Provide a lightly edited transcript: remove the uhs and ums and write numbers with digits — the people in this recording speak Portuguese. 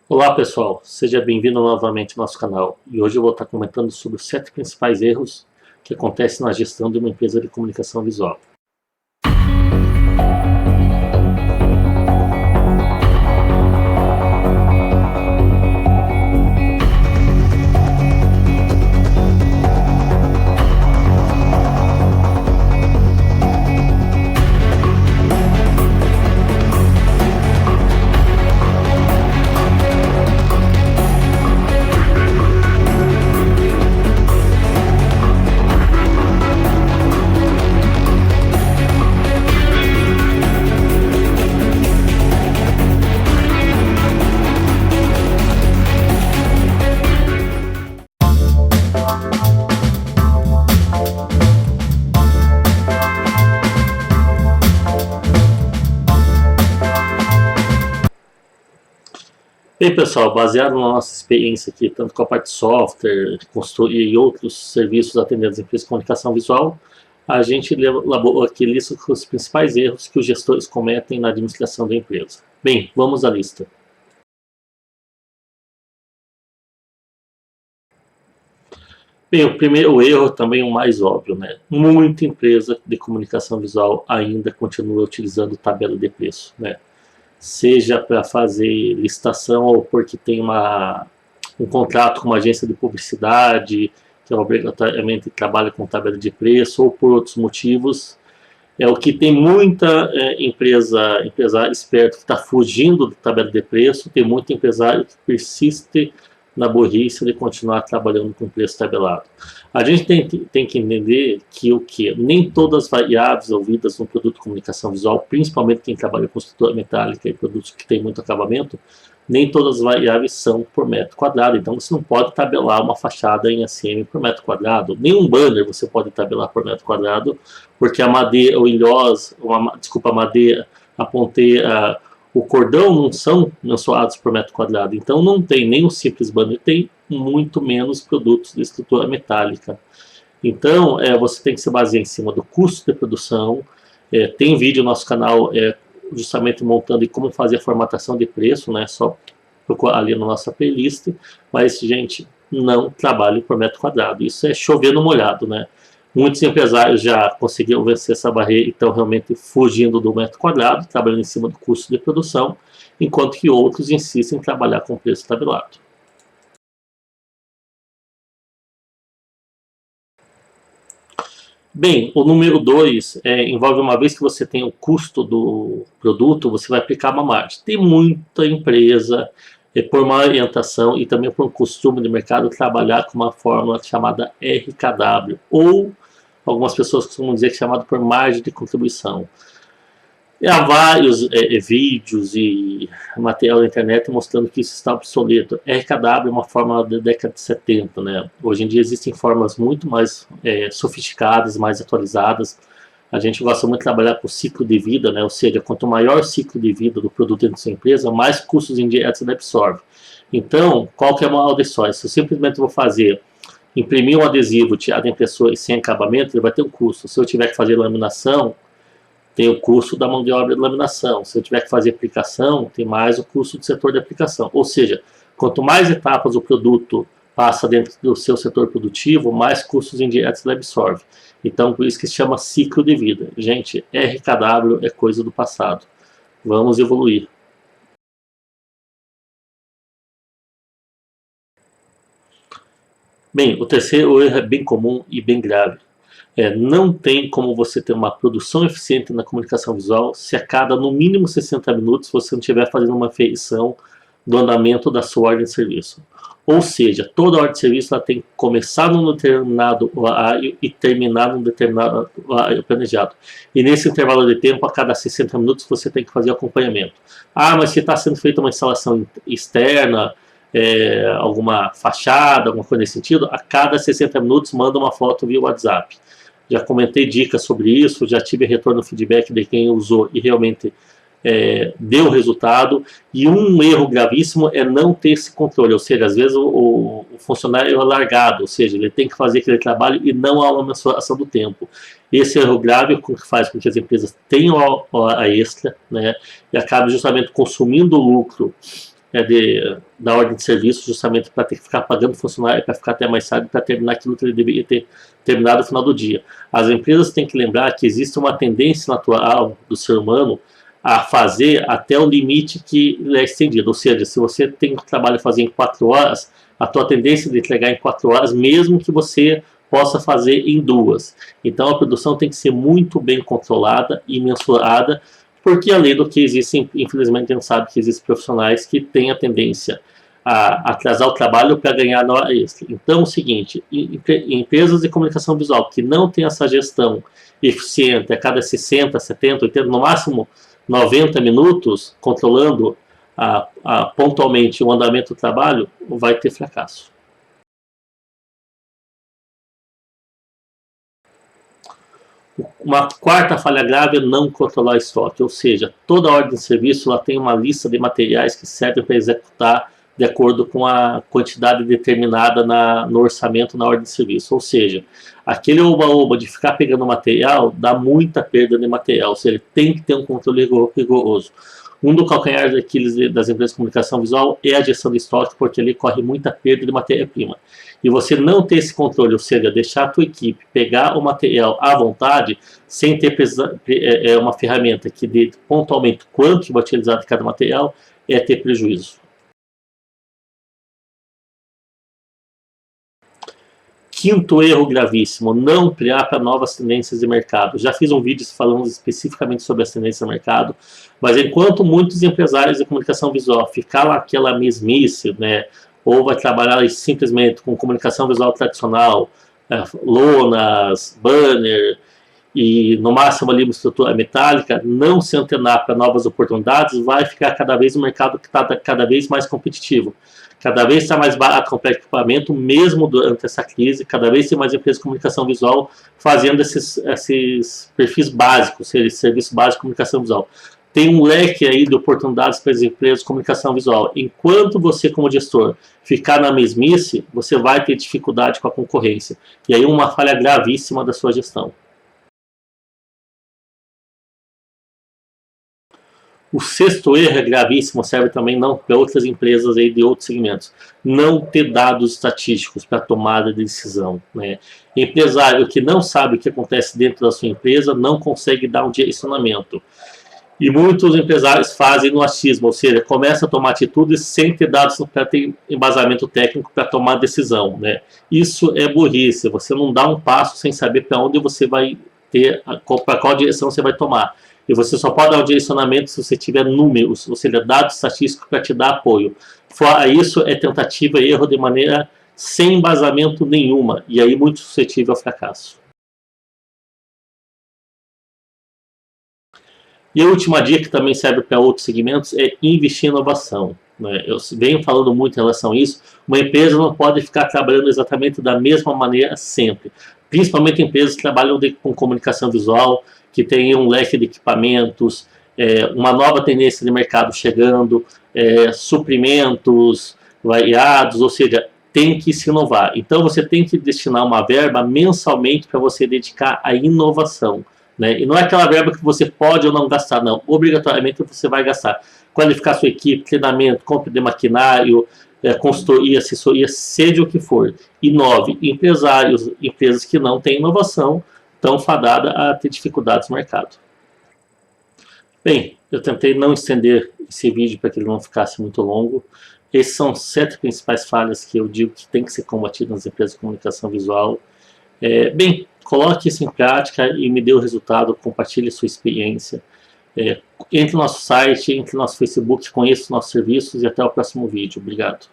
Olá pessoal, seja bem-vindo novamente ao nosso canal e hoje eu vou estar comentando sobre os 7 principais erros que acontecem na gestão de uma empresa de comunicação visual. Bem pessoal, baseado na nossa experiência aqui, tanto com a parte de software, consultoria e outros serviços atendendo as empresas de comunicação visual, a gente elaborou aqui a lista com os principais erros que os gestores cometem na administração da empresa. Bem, vamos à lista. Bem, o primeiro erro também é o mais óbvio, né? Muita empresa de comunicação visual ainda continua utilizando tabela de preço, né? Seja para fazer licitação ou porque tem um contrato com uma agência de publicidade que obrigatoriamente trabalha com tabela de preço ou por outros motivos. É o que tem muita empresário esperto que está fugindo da tabela de preço, tem muito empresário que persiste na burrice de continuar trabalhando com preço tabelado. A gente tem que entender que nem todas as variáveis ouvidas no produto de comunicação visual, principalmente quem trabalha com estrutura metálica e produtos que têm muito acabamento, nem todas as variáveis são por metro quadrado. Então você não pode tabelar uma fachada em ACM por metro quadrado. Nem um banner você pode tabelar por metro quadrado, porque a madeira, o ilhós, a madeira, a ponteira, o cordão não são mensuados por metro quadrado. Então não tem nem o simples banner, tem muito menos produtos de estrutura metálica. Então você tem que se basear em cima do custo de produção. Tem vídeo no nosso canal justamente montando e como fazer a formatação de preço, né? Só procurar ali na nossa playlist. Mas, gente, não trabalhe por metro quadrado. Isso é chover no molhado, né? Muitos empresários já conseguiram vencer essa barreira e estão realmente fugindo do metro quadrado, trabalhando em cima do custo de produção, enquanto que outros insistem em trabalhar com preço tabelado. Bem, o número 2 envolve, uma vez que você tem o custo do produto, você vai aplicar uma margem. Tem muita empresa, por uma orientação e também por um costume de mercado, trabalhar com uma fórmula chamada RKW, ou algumas pessoas costumam dizer que é chamado por margem de contribuição. Há vários vídeos e material na internet mostrando que isso está obsoleto. RKW é uma fórmula da década de 70, né? Hoje em dia existem fórmulas muito mais sofisticadas, mais atualizadas. A gente gosta muito de trabalhar com o ciclo de vida, né? Ou seja, quanto maior o ciclo de vida do produto dentro da sua empresa, mais custos indiretos ele absorve. Então, qual que é a moral da história? Se eu simplesmente vou imprimir um adesivo, tirar da impressora e sem acabamento, ele vai ter um custo. Se eu tiver que fazer laminação, tem o custo da mão de obra de laminação. Se eu tiver que fazer aplicação, tem mais o custo do setor de aplicação. Ou seja, quanto mais etapas o produto passa dentro do seu setor produtivo, mais custos indiretos ele absorve. Então, por isso que se chama ciclo de vida. Gente, RKW é coisa do passado. Vamos evoluir. Bem, o terceiro erro é bem comum e bem grave. Não tem como você ter uma produção eficiente na comunicação visual se a cada no mínimo 60 minutos você não estiver fazendo uma aferição do andamento da sua ordem de serviço. Ou seja, toda ordem de serviço ela tem que começar num determinado horário e terminar num determinado horário planejado. E nesse intervalo de tempo, a cada 60 minutos, você tem que fazer acompanhamento. Ah, mas se está sendo feita uma instalação externa, alguma fachada, alguma coisa nesse sentido, a cada 60 minutos manda uma foto via WhatsApp. Já comentei dicas sobre isso, já tive retorno feedback de quem usou e realmente deu resultado. E um erro gravíssimo é não ter esse controle, ou seja, às vezes o funcionário é largado, ou seja, ele tem que fazer aquele trabalho e não há uma mensuração do tempo. Esse erro grave faz com que as empresas tenham a extra, né, e acabem justamente consumindo o lucro da ordem de serviço, justamente para ter que ficar pagando funcionário, para ficar até mais tarde, para terminar aquilo que ele deveria ter terminado no final do dia. As empresas têm que lembrar que existe uma tendência natural do ser humano a fazer até o limite que é estendido. Ou seja, se você tem um trabalho a fazer em 4 horas, a tua tendência de entregar em 4 horas, mesmo que você possa fazer em 2. Então a produção tem que ser muito bem controlada e mensurada, porque além do que existe, infelizmente a gente sabe que existem profissionais que têm a tendência a atrasar o trabalho para ganhar na hora extra. Então é o seguinte, empresas de comunicação visual que não têm essa gestão eficiente a cada 60, 70, 80, no máximo 90 minutos, controlando pontualmente o andamento do trabalho, vai ter fracasso. Uma quarta falha grave é não controlar estoque, ou seja, toda ordem de serviço ela tem uma lista de materiais que servem para executar de acordo com a quantidade determinada no orçamento na ordem de serviço. Ou seja, aquele oba-oba de ficar pegando material dá muita perda de material, ou seja, tem que ter um controle rigoroso. Um do calcanhar daqueles das empresas de comunicação visual é a gestão de estoque, porque ali corre muita perda de matéria-prima. E você não ter esse controle, ou seja, deixar a tua equipe pegar o material à vontade, sem ter uma ferramenta que dê pontualmente quanto vai utilizar de cada material, é ter prejuízo. Quinto erro gravíssimo, não criar para novas tendências de mercado. Já fiz um vídeo falando especificamente sobre as tendências de mercado, mas enquanto muitos empresários de comunicação visual ficar naquela mesmice, né, ou vai trabalhar simplesmente com comunicação visual tradicional, lonas, banner, e no máximo ali uma estrutura metálica, não se antenar para novas oportunidades, vai ficar cada vez um mercado que está cada vez mais competitivo. Cada vez está mais barato comprar equipamento, mesmo durante essa crise, cada vez tem mais empresas de comunicação visual fazendo esses perfis básicos, serviço básico de comunicação visual. Tem um leque aí de oportunidades para as empresas de comunicação visual. Enquanto você, como gestor, ficar na mesmice, você vai ter dificuldade com a concorrência. E aí uma falha gravíssima da sua gestão. O sexto erro é gravíssimo, serve também não para outras empresas aí de outros segmentos. Não ter dados estatísticos para tomada de decisão, né? Empresário que não sabe o que acontece dentro da sua empresa não consegue dar um direcionamento. E muitos empresários fazem no achismo, ou seja, começa a tomar atitudes sem ter dados para ter embasamento técnico para tomar decisão, né? Isso é burrice, você não dá um passo sem saber para onde você vai ter, para qual direção você vai tomar. E você só pode dar o direcionamento se você tiver números, ou seja, dados estatísticos para te dar apoio. Fora isso, é tentativa e erro de maneira sem embasamento nenhuma, e aí muito suscetível ao fracasso. E a última dica, que também serve para outros segmentos, é investir em inovação, né? Eu venho falando muito em relação a isso. Uma empresa não pode ficar trabalhando exatamente da mesma maneira sempre. Principalmente empresas que trabalham com comunicação visual, que tem um leque de equipamentos, uma nova tendência de mercado chegando, suprimentos variados, ou seja, tem que se inovar. Então você tem que destinar uma verba mensalmente para você dedicar à inovação, né? E não é aquela verba que você pode ou não gastar, não. Obrigatoriamente você vai gastar. Qualificar sua equipe, treinamento, compra de maquinário, consultoria, assessoria, seja o que for. Inove. Empresas que não têm inovação, estão fadadas a ter dificuldades no mercado. Bem, eu tentei não estender esse vídeo para que ele não ficasse muito longo. Esses são 7 principais falhas que eu digo que tem que ser combatidas nas empresas de comunicação visual. Bem, coloque isso em prática e me dê o resultado, compartilhe sua experiência. Entre no nosso site, entre no nosso Facebook, conheça os nossos serviços e até o próximo vídeo. Obrigado.